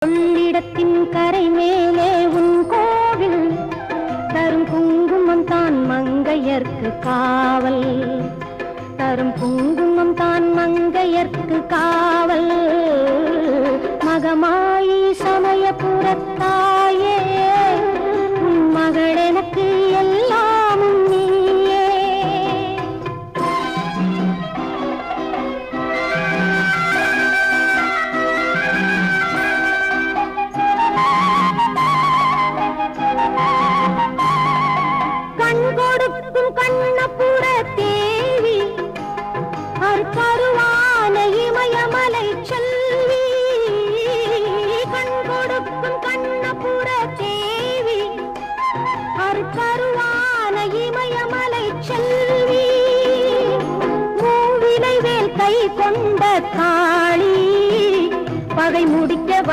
கொள்ளிடத்தின் கரை மேலே உன் கோவில் தரும் குங்குமம் தான் மங்கையர்க்கு காவல், தரும் குங்குமம் தான் மங்கையர்க்கு காவல். மகமாயி சமயபுரத்தாயே உன் மகள் எனக்கு எல்லாமும் நீயே. கண் கொடுக்கும் கண்ணபுர தேவி அருவான இமயமலை செல்வி. கண் கொடுக்கும் கண்ணபுர தேவி அருவான இமயமலை செல்வி. மூவிலை வேல் கை கொண்ட காளி பகை முடிக்க